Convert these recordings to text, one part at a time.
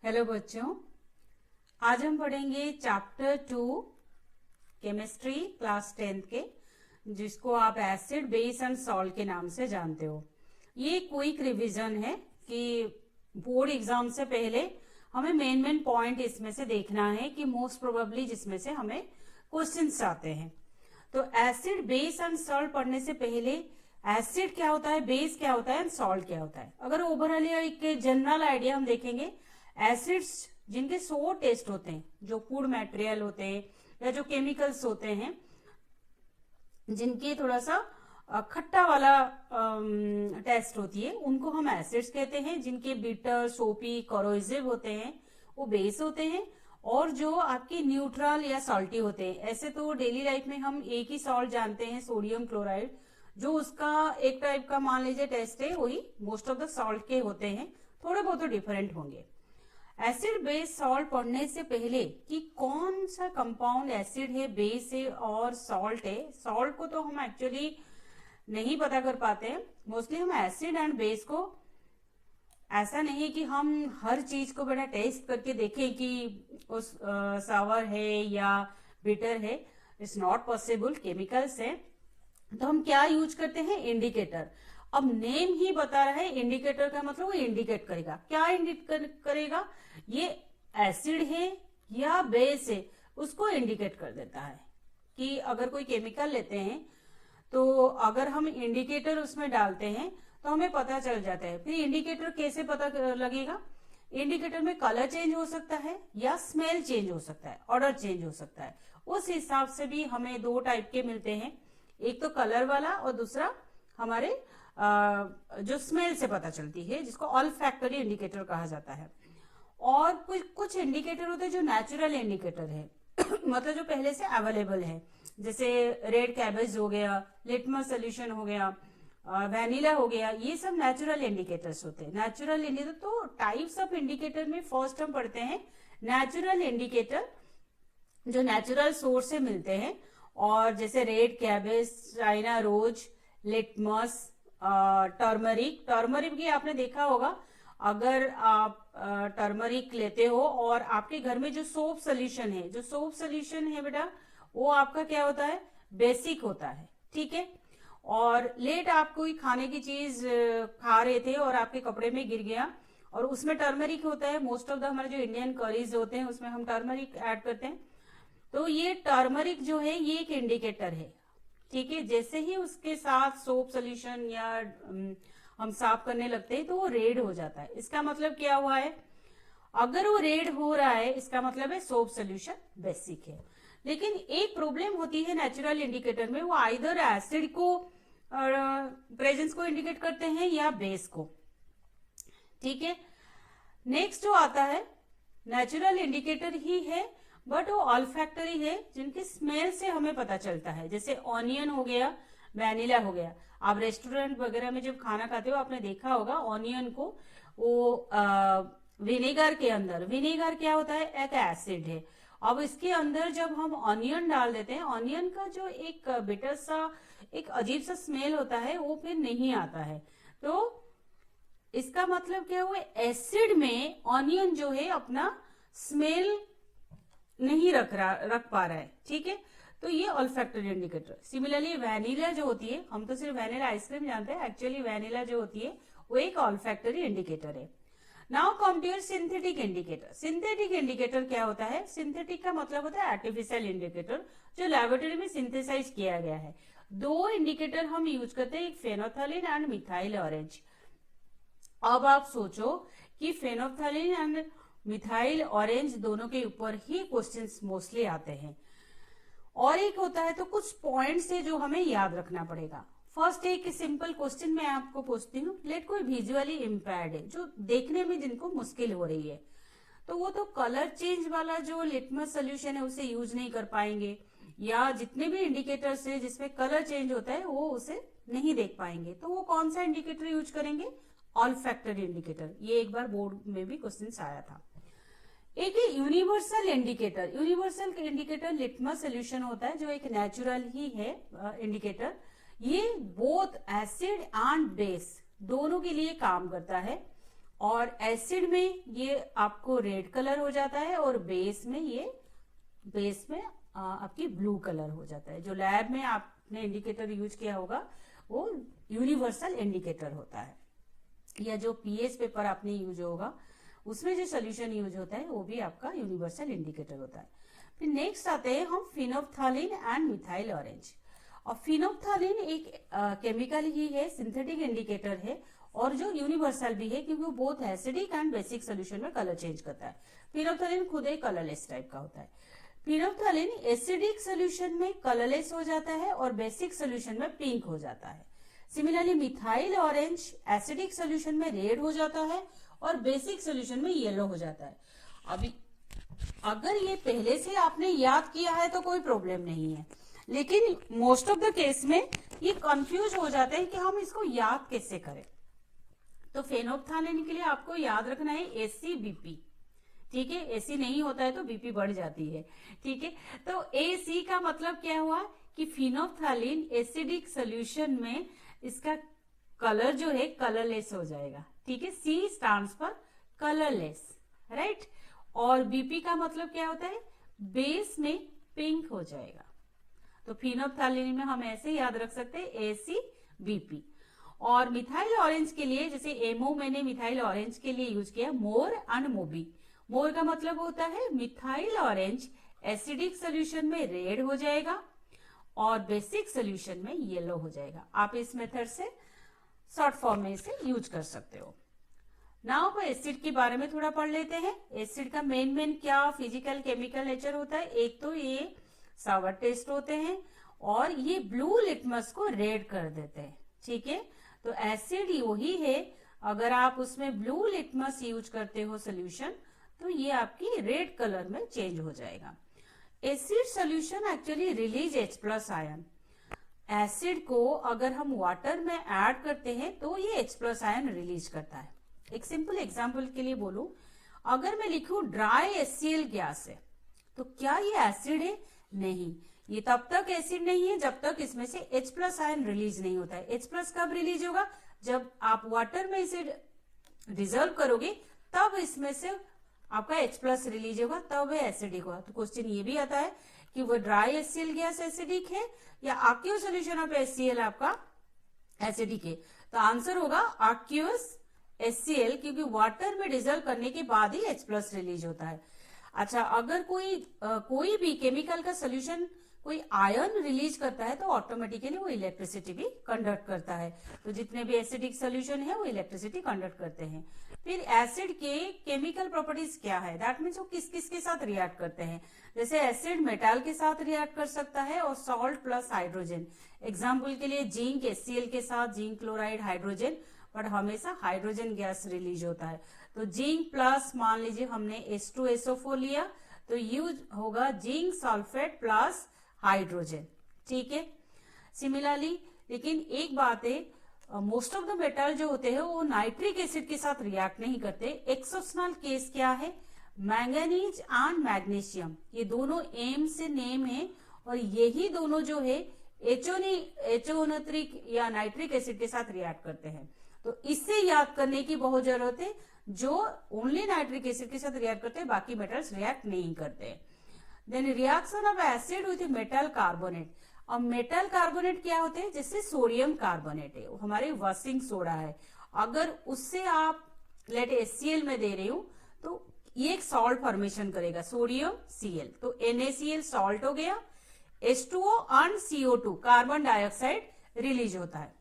Hello बच्चों, आज हम पढ़ेंगे चैप्टर 2 केमिस्ट्री क्लास 10 के, जिसको आप एसिड बेस एंड सॉल्ट के नाम से जानते हो। ये क्विक रिवीजन है कि बोर्ड एग्जाम से पहले हमें मेन पॉइंट इसमें से देखना है कि मोस्ट प्रोबेबली जिसमें से हमें क्वेश्चंस आते हैं। तो एसिड बेस एंड सॉल्ट पढ़ने से पहले एसिड क्या होता है, बेस क्या होता है एंड सॉल्ट क्या होता है, अगर ओवरऑल एक जनरल आइडिया हम देखेंगे। एसिड्स जिनके 100 टेस्ट होते हैं, जो फूड मटेरियल होते हैं या जो केमिकल्स होते हैं जिनके थोड़ा सा खट्टा वाला टेस्ट होती है, उनको हम एसिड्स कहते हैं। जिनके बिटर, सोपी, कोरोसिव होते हैं वो बेस होते हैं। और जो आपके न्यूट्रल या सॉल्टी होते हैं, ऐसे तो डेली लाइफ में हम एक ही सॉल्ट जानते हैं, सोडियम क्लोराइड, जो उसका एक टाइप का मान लीजिए टेस्ट है, वही मोस्ट ऑफ द सॉल्ट के होते हैं, थोड़े बहुत तो डिफरेंट होंगे। एसिड बेस सॉल्ट पढ़ने से पहले कि कौन सा कंपाउंड एसिड है, बेस है और सॉल्ट है, सॉल्ट को तो हम एक्चुअली नहीं पता कर पाते हैं। मोस्टली हम एसिड एंड बेस को, ऐसा नहीं कि हम हर चीज को बड़ा टेस्ट करके देखें कि उस सावर है या बिटर है, इट्स नॉट पॉसिबल। केमिकल्स है तो हम क्या यूज करते हैं, इंडिकेटर। अब नेम ही बता रहा है, इंडिकेटर का मतलब वो इंडिकेट करेगा। क्या इंडिकेट करेगा, ये एसिड है या बेस है, उसको इंडिकेट कर देता है। कि अगर कोई केमिकल लेते हैं तो अगर हम इंडिकेटर उसमें डालते हैं तो हमें पता चल जाता है। फिर इंडिकेटर कैसे पता लगेगा, इंडिकेटर में कलर चेंज हो सकता है या स्मेल चेंज हो सकता है, ऑर्डर चेंज हो सकता है। उस हिसाब से भी हमें दो टाइप के मिलते हैं, एक तो कलर वाला और दूसरा हमारे जो स्मेल से पता चलती है, जिसको ऑल्फैक्टरी इंडिकेटर कहा जाता है। और कुछ इंडिकेटर होते हैं जो नेचुरल इंडिकेटर है मतलब जो पहले से अवेलेबल है, जैसे रेड कैबेज हो गया, लिटमस सोल्यूशन हो गया, वैनिला हो गया, ये सब नेचुरल इंडिकेटर्स होते हैं। नेचुरल इंडिकेटर तो टाइप्स ऑफ इंडिकेटर में फर्स्ट हम पढ़ते हैं नेचुरल इंडिकेटर, जो नेचुरल सोर्स से मिलते हैं। और जैसे red cabbage, China rose, litmus, turmeric की आपने देखा होगा। अगर आप टर्मरिक लेते हो और आपके घर में जो सोप सोल्यूशन है बेटा, वो आपका क्या होता है, बेसिक होता है, ठीक है। और लेट आप कोई खाने की चीज खा रहे थे और आपके कपड़े में गिर गया और उसमें टर्मरिक होता है। मोस्ट ऑफ द हमारे जो इंडियन करीज होते हैं उसमें हम टर्मरिक ऐड करते हैं। तो ये टर्मरिक जो है ये एक इंडिकेटर है, ठीक है। जैसे ही उसके साथ सोप सोल्यूशन या हम साफ करने लगते हैं तो वो रेड हो जाता है। इसका मतलब क्या हुआ है, अगर वो रेड हो रहा है इसका मतलब है सोप सोल्यूशन बेसिक है। लेकिन एक प्रॉब्लम होती है नेचुरल इंडिकेटर में, वो आइदर एसिड को प्रेजेंस को इंडिकेट करते हैं या बेस को, ठीक है। नेक्स्ट जो आता है नेचुरल इंडिकेटर ही है बट वो ऑल्फैक्टरी है, जिनकी स्मेल से हमें पता चलता है। जैसे ऑनियन हो गया, वैनिला हो गया। आप रेस्टोरेंट वगैरह में जब खाना खाते हो आपने देखा होगा ऑनियन को वो विनेगर के अंदर, विनेगर क्या होता है, एक एसिड है। अब इसके अंदर जब हम ऑनियन डाल देते हैं, ऑनियन का जो एक बिटर सा एक अजीब सा स्मेल होता है वो फिर नहीं आता है। तो इसका मतलब क्या हुआ, एसिड में ऑनियन जो है अपना स्मेल नहीं रख पा रहा है, ठीक है। तो ये ऑल्फैक्टरी इंडिकेटर। सिमिलरली वैनिला जो होती है, हम तो सिर्फ वैनिला आइसक्रीम जानते हैं, एक्चुअली वैनिला जो होती है वो एक ऑल्फैक्टरी इंडिकेटर है। Now come to your synthetic indicator. Synthetic indicator क्या होता है, सिंथेटिक का मतलब होता है आर्टिफिशियल इंडिकेटर, जो लैबोरेटरी में सिंथेसाइज किया गया है। दो इंडिकेटर हम यूज करते हैं, एक फेनोल्फथालीन एंड मिथाइल ऑरेंज। अब आप सोचो कि फेनोल्फथालीन एंड मिथाइल ऑरेंज दोनों के ऊपर ही क्वेश्चंस मोस्टली आते हैं। और एक होता है तो कुछ पॉइंट्स है जो हमें याद रखना पड़ेगा। फर्स्ट एक सिंपल क्वेश्चन मैं आपको पूछती हूँ, लेट कोई विजुअली इम्पेयर्ड है, जो देखने में जिनको मुश्किल हो रही है, तो वो तो कलर चेंज वाला जो लिटमस सोल्यूशन है उसे यूज नहीं कर पाएंगे, या जितने भी इंडिकेटर्स है जिसमें कलर चेंज होता है वो उसे नहीं देख पाएंगे। तो वो कौन सा इंडिकेटर यूज करेंगे, ऑल्फैक्टरी इंडिकेटर। ये एक बार बोर्ड में भी क्वेश्चन आया था। एक है universal indicator. Universal indicator litmus solution होता है, जो एक नेचुरल ही है इंडिकेटर। ये बोथ एसिड एंड बेस दोनों के लिए काम करता है। और एसिड में ये आपको रेड कलर हो जाता है और बेस में आपकी ब्लू कलर हो जाता है। जो लैब में आपने इंडिकेटर यूज किया होगा वो यूनिवर्सल इंडिकेटर होता है, या जो पीएच पेपर आपने यूज होगा उसमें जो सोल्यूशन यूज होता है वो भी आपका यूनिवर्सल इंडिकेटर होता है। फिर नेक्स्ट आते हैं हम फिनोप्थालीन एंड मिथाइल ऑरेंज। और फिनोप्थालीन एक केमिकल ही है, सिंथेटिक इंडिकेटर है और जो यूनिवर्सल भी है क्योंकि वो both acidic and basic solution में कलर चेंज करता है। फिनोप्थालीन खुद एक कलरलेस टाइप का होता है। फिनोप्थालीन एसिडिक सोल्यूशन में कलरलेस हो जाता है और बेसिक सोल्यूशन में पिंक हो जाता है। Similarly methyl orange acidic solution में रेड हो जाता है और बेसिक सोल्यूशन में येलो हो जाता है। अभी अगर ये पहले से आपने याद किया है तो कोई प्रॉब्लम नहीं है, लेकिन मोस्ट ऑफ द केस में ये कंफ्यूज हो जाते हैं कि हम इसको याद कैसे करें। तो फेनोप्थालीन के लिए आपको याद रखना है एसीबीपी, ठीक है। एसी नहीं होता है तो बीपी बढ़ जाती है, ठीक है। तो एसी का मतलब क्या हुआ कि फिनोप्थालीन एसिडिक सोल्यूशन में इसका कलर जो है कलरलेस हो जाएगा, ठीक है। C stands for colourless, right. और बीपी का मतलब क्या होता है, बेस में पिंक हो जाएगा। तो फिनोप्थालीन में हम ऐसे याद रख सकते हैं एसी बीपी। और मिथाइल ऑरेंज के लिए जैसे एमओ मैंने मिथाइल ऑरेंज के लिए यूज किया मोर एंड मोबी। मोर का मतलब होता है मिथाइल ऑरेंज एसिडिक सोल्यूशन में रेड हो जाएगा और बेसिक सोल्यूशन में येलो हो जाएगा। आप इस मेथड से शॉर्ट फॉर्म में इसे यूज कर सकते हो। नाउ अब एसिड के बारे में थोड़ा पढ़ लेते हैं। एसिड का मेन क्या फिजिकल केमिकल नेचर होता है। एक तो ये सावर टेस्ट होते हैं और ये ब्लू लिटमस को रेड कर देते हैं, ठीक है। तो एसिड वही है, अगर आप उसमें ब्लू लिटमस यूज करते हो सोल्यूशन तो ये आपकी रेड कलर में चेंज हो जाएगा। Acid solution actually release H+ ion. Acid को अगर हम वाटर में ऐड करते हैं तो ये H+ आयन रिलीज करता है। एक सिंपल एग्जांपल के लिए बोलूं, अगर मैं लिखूं ड्राई HCl गैस है तो क्या ये एसिड है? नहीं, ये तब तक एसिड नहीं है जब तक इसमें से H+ आयन रिलीज नहीं होता है। H+ कब रिलीज होगा? जब आप वाटर में इसे डिजोल्व करोगे तब इसमें से आपका H+ रिलीज होगा, तब है एसिडिक होगा। तो क्वेश्चन ये भी आता है कि वो ड्राई HCl गैस एसिडिक है या aqueous सॉल्यूशन ऑफ HCl आपका एसिडिक है। तो आंसर होगा aqueous HCl, क्योंकि वाटर में डिजोल्व करने के बाद ही H+ रिलीज होता है। अच्छा, अगर कोई भी केमिकल का सोल्यूशन कोई आयन रिलीज करता है तो ऑटोमेटिकली वो इलेक्ट्रिसिटी भी कंडक्ट करता है। तो जितने भी एसिडिक सोल्यूशन है वो इलेक्ट्रिसिटी कंडक्ट करते हैं। फिर एसिड के केमिकल प्रॉपर्टीज क्या है, दैट मीन्स वो किस किस के साथ रिएक्ट करते हैं। जैसे एसिड मेटल के साथ रिएक्ट कर सकता है और सॉल्ट प्लस हाइड्रोजन। एग्जाम्पल के लिए जिंक HCl के साथ जिंक क्लोराइड हाइड्रोजन, बट हमेशा हाइड्रोजन गैस रिलीज होता है। तो जिंक प्लस मान लीजिए हमने H2SO4 लिया तो यूज होगा जिंक सल्फेट प्लस हाइड्रोजन, ठीक है। सिमिलरली लेकिन एक बात है, मोस्ट ऑफ द मेटल जो होते हैं वो नाइट्रिक एसिड के साथ रिएक्ट नहीं करते। एक्सेप्शनल केस क्या है, मैंगनीज एंड मैग्नीशियम, ये दोनों एम से नेम है और यही दोनों जो है एचोनिक या नाइट्रिक एसिड के साथ रिएक्ट करते हैं। तो इससे याद करने की बहुत जरूरत है, जो ओनली नाइट्रिक एसिड के साथ रिएक्ट करते हैं, बाकी मेटल्स रिएक्ट नहीं करते। Then reaction of acid with metal carbonate. अब मेटल कार्बोनेट क्या होते हैं, जैसे सोडियम कार्बोनेट है, वो हमारे वॉशिंग सोडा है, अगर उससे आप लेट HCl में दे रही हूं तो ये एक सॉल्ट फॉर्मेशन करेगा, सोडियम Cl, तो NaCl सॉल्ट हो गया, H2O और CO2 कार्बन डाइऑक्साइड रिलीज होता है।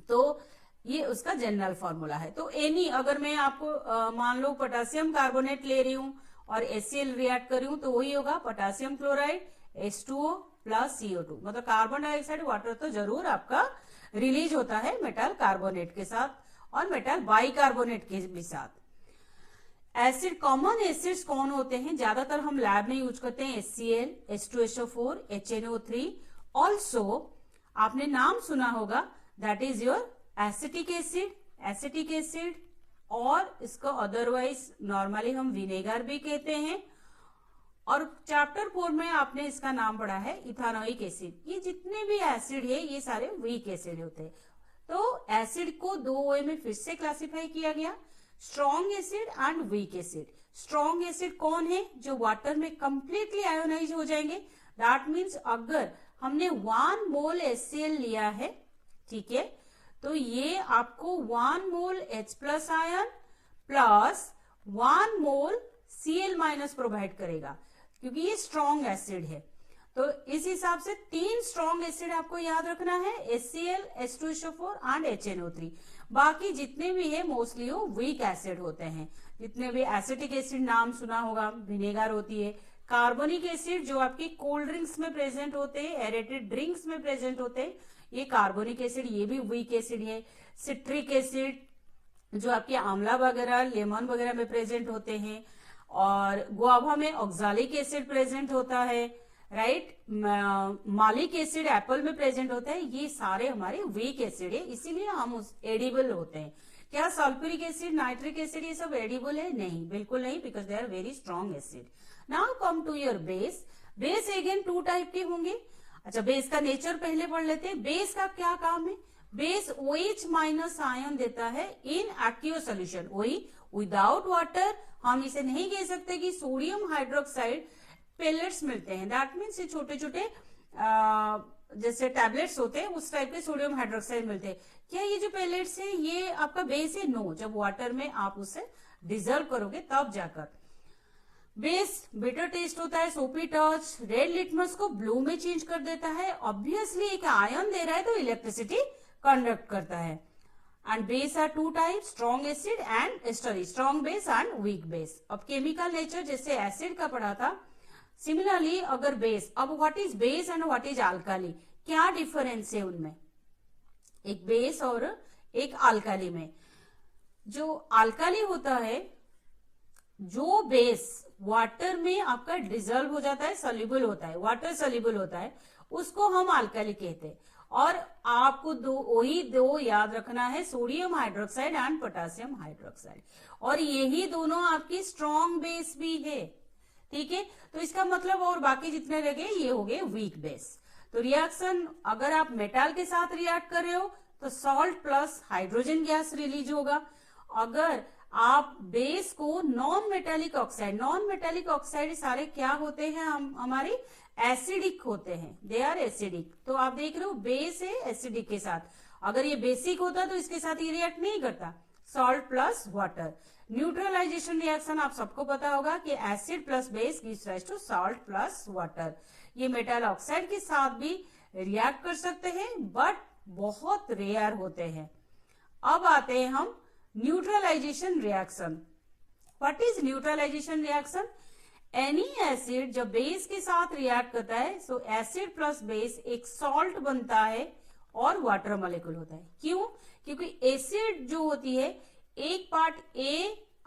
तो ये उसका जनरल फॉर्मूला है। तो एनी, अगर मैं आपको मान लो पोटेशियम कार्बोनेट ले रही हूं और HCl रिएक्ट कर रही हूं तो वही होगा potassium chloride H2O plus CO2, मतलब कार्बन डाइऑक्साइड वाटर तो जरूर आपका रिलीज होता है मेटल कार्बोनेट के साथ और मेटल बाइकार्बोनेट के भी साथ। एसिड, कॉमन एसिड्स कौन होते हैं, ज्यादातर हम लैब में यूज करते हैं HCl, H2SO4, HNO3। ऑल्सो आपने नाम सुना होगा, that is your acetic acid, और इसको अदरवाइज नॉर्मली हम विनेगर भी कहते हैं। और चैप्टर 4 में आपने इसका नाम पढ़ा है इथानोइक एसिड। ये जितने भी एसिड है ये सारे वीक एसिड होते हैं। तो एसिड को 2 वे में फिर से क्लासिफाई किया गया। Strong acid and weak acid. Strong acid कौन है? जो वाटर में कंप्लीटली आयोनाइज हो जाएंगे। दैट मीन्स अगर हमने 1 मोल HCl लिया है, ठीक है, तो ये आपको 1 मोल H प्लस आयन प्लस 1 मोल Cl माइनस प्रोवाइड करेगा, क्योंकि ये स्ट्रॉन्ग एसिड है। तो इस हिसाब से 3 स्ट्रॉन्ग एसिड आपको याद रखना है, HCl, H2SO4 एंड HNO3। बाकी जितने भी है मोस्टली वो वीक एसिड होते हैं। जितने भी एसिटिक एसिड नाम सुना होगा, विनेगर होती है। कार्बोनिक एसिड जो आपकी कोल्ड ड्रिंक्स में प्रेजेंट होते हैं, एरेटेड ड्रिंक्स में प्रेजेंट होते हैं, ये कार्बोनिक एसिड, ये भी वीक एसिड है। सिट्रिक एसिड जो आपके आंवला वगैरह, लेमन वगैरह में प्रेजेंट होते हैं, और गुआवा में ऑक्सालिक एसिड प्रेजेंट होता है, राइट। मालिक एसिड एप्पल में प्रेजेंट होता है। ये सारे हमारे वीक एसिड है, इसीलिए हम उस एडिबल होते हैं। क्या सल्फ्यूरिक एसिड, नाइट्रिक एसिड ये सब एडिबल है? नहीं, बिल्कुल नहीं, because they are very strong acid. Now come to your base. Base again 2 type के होंगे। अच्छा, बेस का नेचर पहले पढ़ लेते हैं। बेस का क्या काम है? बेस OH माइनस आयन देता है इन एक्वियस सोल्यूशन। वही विदाउट वाटर हम इसे नहीं कह सकते कि सोडियम हाइड्रोक्साइड पेलेट्स मिलते हैं। दैट मीन्स ये छोटे छोटे जैसे टैबलेट्स होते हैं उस टाइप के सोडियम हाइड्रोक्साइड मिलते हैं। क्या ये जो पेलेट्स है ये आपका बेस है? नो। जब वाटर में आप उसे डिजोल्व करोगे तब जाकर। बेस बिटर टेस्ट होता है, सोपी टच, रेड लिटमस को ब्लू में चेंज कर देता है। ऑब्वियसली एक आयन दे रहा है तो इलेक्ट्रिसिटी कंडक्ट करता है। And base are 2 type, strong acid and strong base and weak base. अब केमिकल नेचर जैसे एसिड का पढ़ा था, सिमिलरली अगर बेस, अब what is base and what is alkali, क्या डिफरेंस है उनमें? एक बेस और एक अल्काली में। जो अल्काली होता है, जो बेस वाटर में आपका डिजोल्व हो जाता है, सोल्यूबल होता है, वाटर सोल्यूबल होता है, उसको हम अल्काली कहते हैं। और आपको वही दो याद रखना है, sodium hydroxide and potassium hydroxide, और यही दोनों आपकी स्ट्रॉन्ग बेस भी है, ठीक है। तो इसका मतलब और बाकी जितने लगे ये हो गए वीक बेस। तो रिएक्शन अगर आप मेटल के साथ रिएक्ट कर रहे हो तो salt plus hydrogen gas release होगा। अगर आप बेस को नॉन मेटेलिक ऑक्साइड सारे क्या होते हैं, हम हमारे एसिडिक होते हैं, दे आर एसिडिक। तो आप देख रहे हो बेस है एसिडिक के साथ। अगर ये बेसिक होता तो इसके साथ ये रिएक्ट नहीं करता। Salt plus water, neutralization reaction आप सबको पता होगा कि acid plus base gives rise to salt plus water. ये मेटल ऑक्साइड के साथ भी रिएक्ट कर सकते हैं बट बहुत रेयर होते हैं। अब आते हैं हम neutralization reaction. What is neutralization reaction? Any acid जब बेस के साथ रिएक्ट करता है सो एसिड प्लस बेस एक सॉल्ट बनता है और वाटर मॉलिक्यूल होता है। क्यों? क्योंकि एसिड जो होती है एक पार्ट ए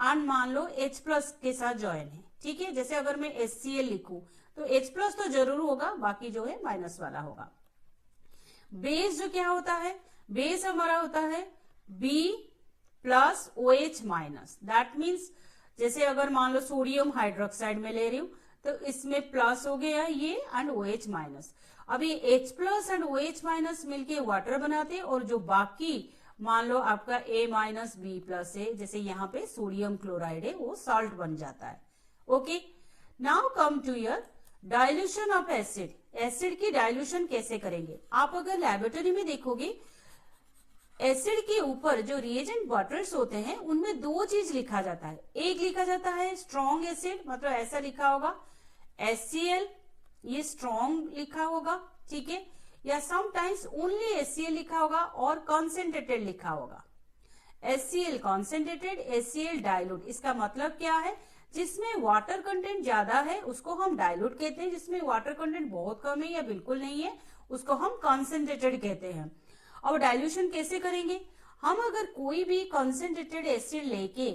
एंड मान लो H प्लस के साथ ज्वाइन है, ठीक है। जैसे अगर मैं HCl लिखूं तो H प्लस तो जरूर होगा, बाकी जो है माइनस वाला होगा। बेस जो क्या होता है? बेस हमारा होता है B plus OH minus. That means जैसे अगर मान लो सोडियम हाइड्रोक्साइड में ले रही हूं तो इसमें प्लस हो गया ये एंड OH माइनस। अब ये H plus and OH minus मिलके वाटर बनाते हैं, और जो बाकी मान लो आपका A माइनस B प्लस है, जैसे यहाँ पे सोडियम क्लोराइड है, वो सॉल्ट बन जाता है। Okay, now come to your dilution of acid. Acid की डाइल्यूशन कैसे करेंगे? आप अगर लेबोरेटरी में देखोगे एसिड के ऊपर जो रिएजेंट बॉटल्स होते हैं उनमें 2 चीज लिखा जाता है। एक लिखा जाता है स्ट्रॉन्ग एसिड, मतलब ऐसा लिखा होगा HCl, ये स्ट्रॉन्ग लिखा होगा, ठीक है, या समटाइम्स ओनली HCl लिखा होगा और कॉन्सेंट्रेटेड लिखा होगा। HCl concentrated, HCl dilute. इसका मतलब क्या है? जिसमें वाटर कंटेंट ज्यादा है उसको हम डाइल्यूट कहते हैं, जिसमें वाटर कंटेंट बहुत कम है या बिल्कुल नहीं है उसको हम कॉन्सेंट्रेटेड कहते हैं। और डाइल्यूशन कैसे करेंगे? हम अगर कोई भी कॉन्सेंट्रेटेड एसिड लेके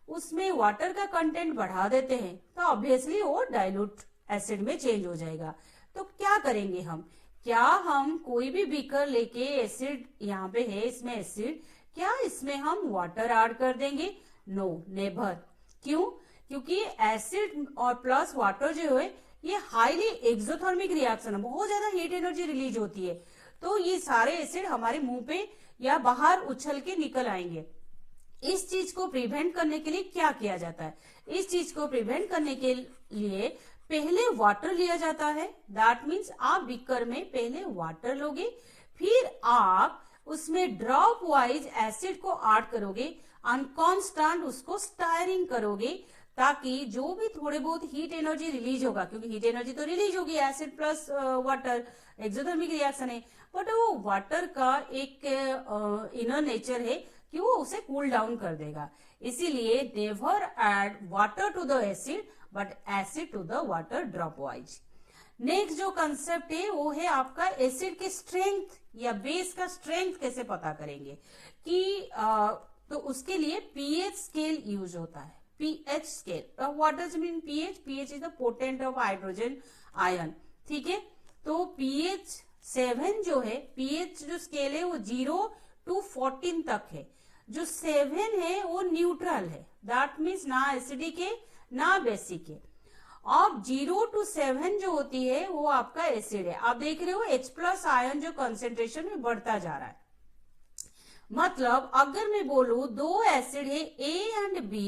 उसमें वाटर का कंटेंट बढ़ा देते हैं तो ऑब्वियसली वो डाइल्यूट एसिड में चेंज हो जाएगा। तो क्या करेंगे हम? क्या हम कोई भी बीकर लेके एसिड यहाँ पे है, इसमें एसिड, क्या इसमें हम वाटर ऐड कर देंगे? No, never. क्यों? क्योंकि एसिड और प्लस वाटर जो है ये हाईली एक्सोथर्मिक रिएक्शन है, बहुत ज्यादा हीट एनर्जी रिलीज होती है। तो ये सारे एसिड हमारे मुंह पे या बाहर उछल के निकल आएंगे। इस चीज को प्रिवेंट करने के लिए क्या किया जाता है? इस चीज को प्रिवेंट करने के लिए पहले वाटर लिया जाता है। दैट मीन्स आप बीकर में पहले वाटर लोगे, फिर आप उसमें ड्रॉप वाइज एसिड को ऐड करोगे, अनकॉन्स्टेंट उसको स्टायरिंग करोगे, ताकि जो भी थोड़े बहुत हीट एनर्जी रिलीज होगा, क्योंकि हीट एनर्जी तो रिलीज होगी, acid plus water exothermic reaction है, बट वो वाटर का एक इनर नेचर है कि वो उसे कूल डाउन कर देगा। इसीलिए never add water to the acid but acid to the water drop wise. Next जो कंसेप्ट है वो है आपका एसिड के स्ट्रेंथ या बेस का स्ट्रेंथ कैसे पता करेंगे कि तो उसके लिए पीएच स्केल यूज होता है। PH scale, what does mean pH? PH is the potent of hydrogen ion, ठीक है। तो पीएच 7 जो है, पीएच जो स्केल है वो 0 to 14 तक है। जो 7 है वो न्यूट्रल है, दैट मीन्स ना एसिडिक है ना बेसिक है। अब 0 to 7 जो होती है वो आपका एसिड है। आप देख रहे हो H+ आयन जो कंसेंट्रेशन में बढ़ता जा रहा है। मतलब अगर मैं बोलूं दो एसिड है A एंड B,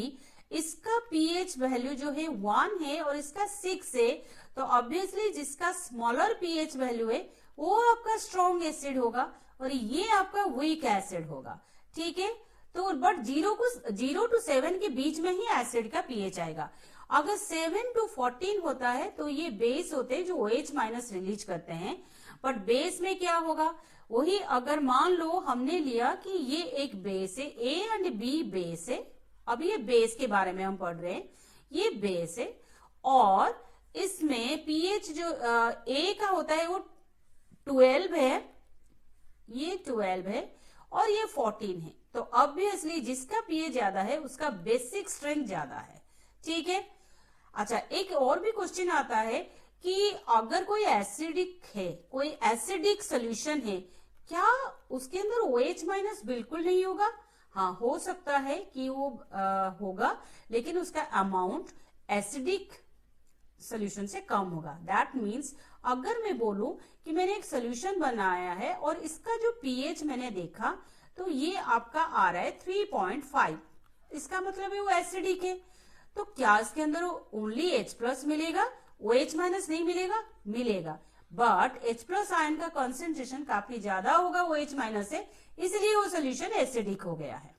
इसका पीएच वैल्यू जो है 1 है और इसका 6 है, तो ऑब्वियसली जिसका स्मॉलर पीएच वैल्यू है वो आपका स्ट्रॉन्ग एसिड होगा और ये आपका वीक एसिड होगा, ठीक है। तो बट 0 to 7 के बीच में ही एसिड का पीएच आएगा। अगर 7 to 14 होता है तो ये बेस होते हैं जो OH- रिलीज करते हैं। बट बेस में क्या होगा, वही अगर मान लो हमने लिया कि ये एक बेस है, A एंड B बेस है। अब ये बेस के बारे में हम पढ़ रहे हैं, ये बेस है और इसमें पीएच जो A का होता है वो 12 है, ये 12 है और ये 14 है। तो ऑब्वियसली जिसका पीएच ज्यादा है उसका बेसिक स्ट्रेंथ ज्यादा है, ठीक है। अच्छा, एक और भी क्वेश्चन आता है कि अगर कोई एसिडिक है, कोई एसिडिक सोल्यूशन है, क्या उसके अंदर OH- बिल्कुल नहीं होगा? हाँ, हो सकता है कि वो होगा, लेकिन उसका अमाउंट एसिडिक सोल्यूशन से कम होगा। दैट मीन्स अगर मैं बोलूं कि मैंने एक सोल्यूशन बनाया है और इसका जो पीएच मैंने देखा तो ये आपका आ रहा है 3.5, इसका मतलब है वो एसिडिक है। तो क्या इसके अंदर ओनली H+ मिलेगा, OH- नहीं मिलेगा? मिलेगा, बट H+ आयन का कंसेंट्रेशन काफी ज्यादा होगा OH- से, इसलिए वो सोल्यूशन एसिडिक हो गया है।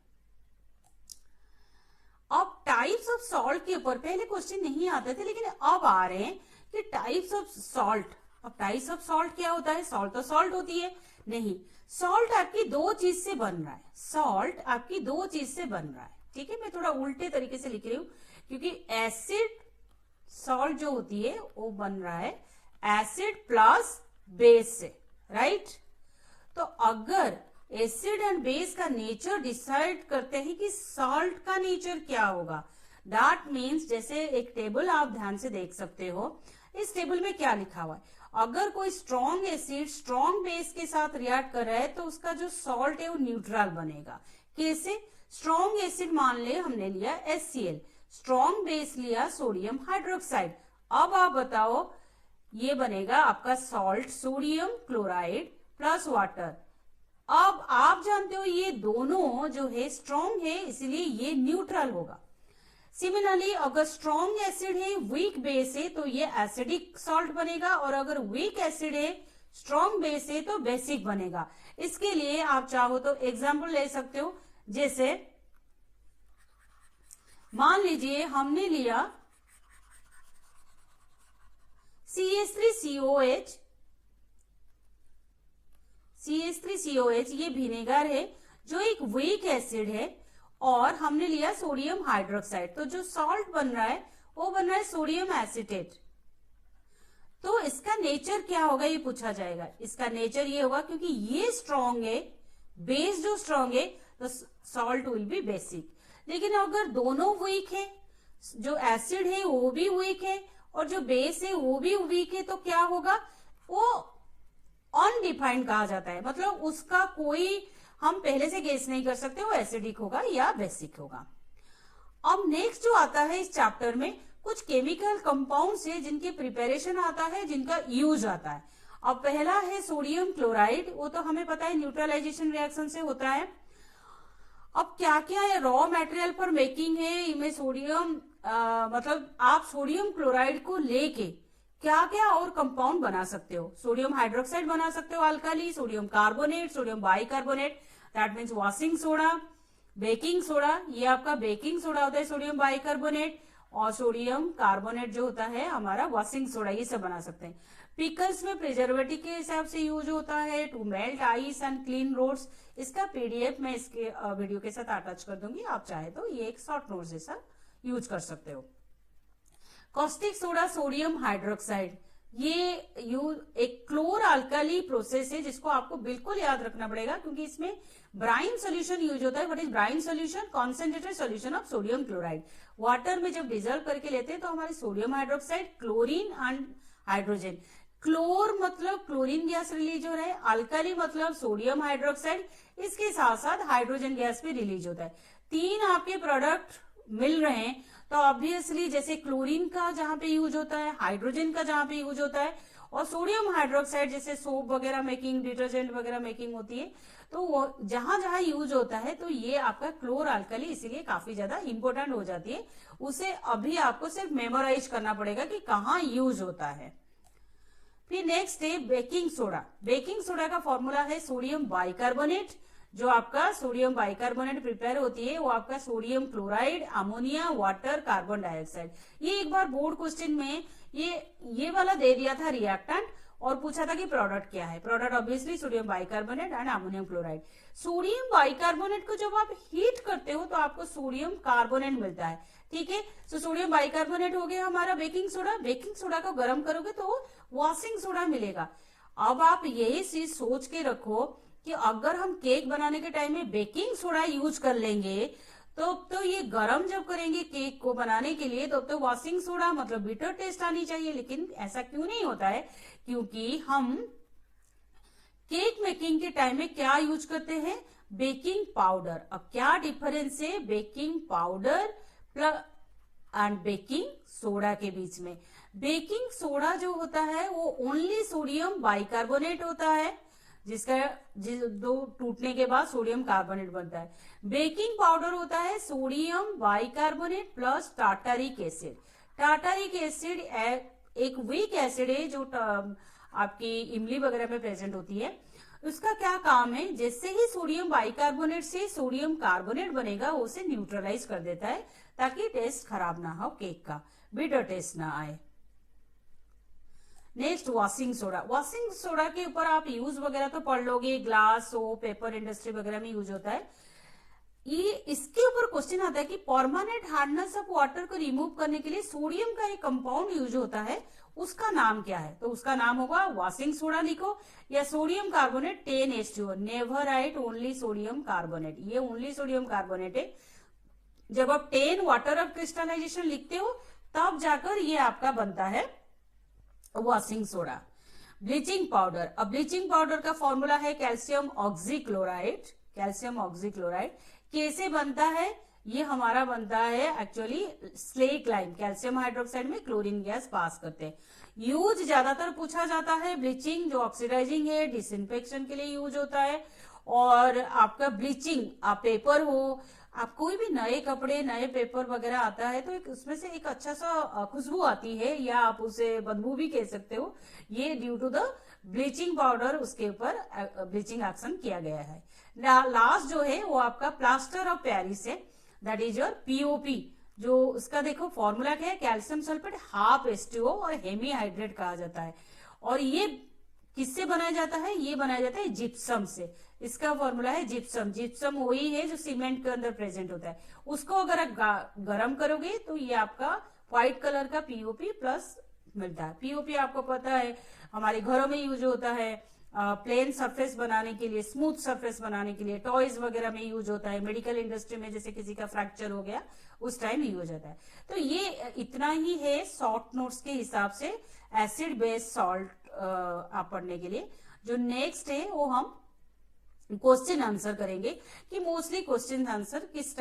अब टाइप्स ऑफ सॉल्ट के ऊपर पहले क्वेश्चन नहीं आते थे, लेकिन अब आ रहे हैं कि टाइप्स ऑफ सॉल्ट। अब टाइप्स ऑफ सॉल्ट क्या होता है? सॉल्ट तो सॉल्ट होती है नहीं, सॉल्ट आपकी दो चीज से बन रहा है। सॉल्ट आपकी दो चीज से बन रहा है, ठीक है। मैं थोड़ा उल्टे तरीके से लिख रही हूं क्योंकि एसिड सॉल्ट जो होती है वो बन रहा है एसिड प्लस बेस से, राइट। तो अगर एसिड एंड बेस का नेचर डिसाइड करते हैं कि सॉल्ट का नेचर क्या होगा, दैट मीन्स जैसे एक टेबल आप ध्यान से देख सकते हो, इस टेबल में क्या लिखा हुआ है। अगर कोई स्ट्रॉन्ग एसिड स्ट्रॉन्ग बेस के साथ रिएक्ट कर रहा है तो उसका जो सॉल्ट है वो न्यूट्रल बनेगा। कैसे? स्ट्रॉन्ग एसिड मान ले हमने लिया HCl, स्ट्रॉन्ग बेस लिया सोडियम हाइड्रोक्साइड। अब आप बताओ, ये बनेगा आपका salt sodium chloride plus water. अब आप जानते हो ये दोनों जो है स्ट्रॉन्ग है, इसलिए ये न्यूट्रल होगा। सिमिलरली अगर स्ट्रॉन्ग एसिड है वीक बेस है तो ये एसिडिक सॉल्ट बनेगा, और अगर वीक एसिड है स्ट्रॉन्ग बेस है तो बेसिक बनेगा। इसके लिए आप चाहो तो एग्जाम्पल ले सकते हो, जैसे मान लीजिए हमने लिया CH3COH, CH3COH ये विनेगर है जो एक वीक एसिड है, और हमने लिया सोडियम हाइड्रोक्साइड, तो जो सॉल्ट बन रहा है वो बन रहा है सोडियम एसिटेट। तो इसका नेचर क्या होगा ये पूछा जाएगा। इसका नेचर ये होगा क्योंकि ये स्ट्रॉन्ग है, बेस जो स्ट्रॉन्ग है तो सॉल्ट विल बी बेसिक। लेकिन अगर दोनों वीक है, जो एसिड है वो भी वीक है और जो बेस है वो भी वीक है, तो क्या होगा, वो अनडिफाइंड कहा जाता है। मतलब उसका कोई हम पहले से गेस नहीं कर सकते वो एसिडिक होगा या बेसिक होगा। अब नेक्स्ट जो आता है इस चैप्टर में कुछ केमिकल कंपाउंड्स है जिनके प्रिपरेशन आता है, जिनका यूज आता है। अब पहला है सोडियम क्लोराइड, वो तो हमें पता है न्यूट्रलाइजेशन रिएक्शन से होता है। अब क्या क्या है रॉ मटेरियल पर मेकिंग है इनमें सोडियम, मतलब आप सोडियम क्लोराइड को लेके क्या क्या और कंपाउंड बना सकते हो। सोडियम हाइड्रोक्साइड बना सकते हो alkali, sodium carbonate, sodium bicarbonate, that means washing soda, baking soda, ये आपका बेकिंग सोडा होता है सोडियम बाइकार्बोनेट, और सोडियम कार्बोनेट जो होता है हमारा वॉशिंग सोडा, ये सब बना सकते हैं। पिकल्स में प्रिजर्वेटिव के हिसाब से यूज होता है to melt ice and clean roads. इसका पीडीएफ मैं इसके वीडियो के साथ अटैच कर दूंगी, आप चाहे तो ये एक शॉर्ट नोट जैसा यूज कर सकते हो। कॉस्टिक सोडा सोडियम हाइड्रोक्साइड, ये एक क्लोर अल्काली प्रोसेस है जिसको आपको बिल्कुल याद रखना पड़ेगा क्योंकि इसमें ब्राइन सोल्यूशन यूज होता है। What is brine solution? Concentrated solution of sodium chloride. Water में जब डिजोल्व करके लेते हैं तो हमारे sodium hydroxide, chlorine and hydrogen. Chlor मतलब क्लोरीन गैस रिलीज हो रहा है, अल्काली मतलब सोडियम हाइड्रोक्साइड, इसके साथ साथ हाइड्रोजन गैस भी रिलीज होता है। तीन आपके प्रोडक्ट मिल रहे हैं तो ऑब्वियसली जैसे क्लोरीन का जहां पे यूज होता है, हाइड्रोजन का जहां पे यूज होता है, और सोडियम हाइड्रोक्साइड जैसे सोप वगैरह मेकिंग, डिटर्जेंट वगैरह मेकिंग होती है, तो वो जहां जहां यूज होता है तो ये आपका क्लोर अल्कली इसीलिए काफी ज्यादा इंपॉर्टेंट हो जाती है। उसे अभी आपको सिर्फ मेमोराइज करना पड़ेगा कि कहाँ यूज होता है। फिर नेक्स्ट है बेकिंग सोडा। बेकिंग सोडा का फॉर्मूला है सोडियम बाइकार्बोनेट। जो आपका सोडियम बाइकार्बोनेट प्रिपेयर होती है वो आपका sodium chloride, ammonia, water, carbon dioxide. ये एक बार बोर्ड क्वेश्चन में ये वाला दे दिया था रिएक्टेंट और पूछा था कि प्रोडक्ट क्या है। Product obviously sodium bicarbonate and ammonium chloride. Sodium bicarbonate को जब आप हीट करते हो तो आपको सोडियम कार्बोनेट मिलता है, ठीक है। तो सोडियम बाइकार्बोनेट हो गया हमारा बेकिंग सोडा। बेकिंग सोडा को गर्म करोगे तो वॉशिंग सोडा मिलेगा। अब आप यही चीज सोच के रखो कि अगर हम केक बनाने के टाइम में बेकिंग सोडा यूज कर लेंगे तो ये गरम जब करेंगे केक को बनाने के लिए तो वॉशिंग सोडा मतलब बिटर टेस्ट आनी चाहिए, लेकिन ऐसा क्यों नहीं होता है? क्योंकि हम केक मेकिंग के टाइम में क्या यूज करते हैं? Baking powder. अब क्या डिफरेंस है baking powder and baking soda के बीच में? बेकिंग सोडा जो होता है वो ओनली सोडियम बाइकार्बोनेट होता है जिसका दो टूटने के बाद सोडियम कार्बोनेट बनता है। बेकिंग पाउडर होता है sodium bicarbonate plus tartaric acid. Tartaric acid एक वीक एसिड है जो आपकी इमली वगैरह में प्रेजेंट होती है। उसका क्या काम है? जैसे ही सोडियम बाइकार्बोनेट से सोडियम कार्बोनेट बनेगा वो उसे न्यूट्रलाइज कर देता है ताकि टेस्ट खराब ना हो, केक का बिटर टेस्ट ना आए। Next washing soda. Washing soda के ऊपर आप यूज वगैरह तो पढ़ लोगे, ग्लास, सोप, पेपर इंडस्ट्री वगैरह में यूज होता है। ये इसके ऊपर क्वेश्चन आता है कि परमानेंट हार्डनेस ऑफ वाटर को रिमूव करने के लिए सोडियम का एक कंपाउंड यूज होता है, उसका नाम क्या है? तो उसका नाम होगा वॉशिंग सोडा लिखो या sodium carbonate 10H2O। Never write only sodium carbonate, ये ओनली सोडियम कार्बोनेट है। जब आप 10 वाटर ऑफ क्रिस्टलाइजेशन लिखते हो तब जाकर ये आपका बनता है वॉशिंग सोडा। Bleaching powder. अब ब्लीचिंग पाउडर का फॉर्मूला है कैल्शियम ऑक्सीक्लोराइड। कैल्शियम ऑक्सीक्लोराइड कैसे बनता है? ये हमारा बनता है actually slate lime, calcium hydroxide में क्लोरीन गैस पास करते हैं। यूज ज्यादातर पूछा जाता है ब्लीचिंग जो ऑक्सीडाइजिंग है, डिसइंफेक्शन के लिए यूज होता है। और आपका ब्लीचिंग आप पेपर हो, आप कोई भी नए कपड़े, नए पेपर वगैरह आता है तो एक उसमें से एक अच्छा सा खुशबू आती है या आप उसे बदबू भी कह सकते हो। ये due to the bleaching powder उसके ऊपर ब्लीचिंग एक्शन किया गया है। लास्ट जो है वो आपका प्लास्टर ऑफ पेरिस है, दैट इज योर पीओपी। जो उसका देखो फॉर्मूला क्या है? कैल्शियम सल्फेट हाफ H2O और हेमीहाइड्रेट कहा जाता है। और ये किससे बनाया जाता है? ये बनाया जाता है जिप्सम से। इसका फॉर्मूला है जिप्सम। जिप्सम वही है जो सीमेंट के अंदर प्रेजेंट होता है। उसको अगर आप गर्म करोगे तो ये आपका व्हाइट कलर का पीओपी प्लस मिलता है। पीओपी आपको पता है हमारे घरों में यूज होता है प्लेन सरफेस बनाने के लिए, स्मूथ सरफेस बनाने के लिए, टॉयज वगैरह में यूज होता है, मेडिकल इंडस्ट्री में जैसे किसी का फ्रैक्चर हो गया उस टाइम यूज होता है। तो ये इतना ही है शॉर्ट नोट्स के हिसाब से एसिड बेस्ड सॉल्ट आप पढ़ने के लिए। जो नेक्स्ट है वो हम क्वेश्चन आंसर करेंगे कि मोस्टली क्वेश्चन आंसर किस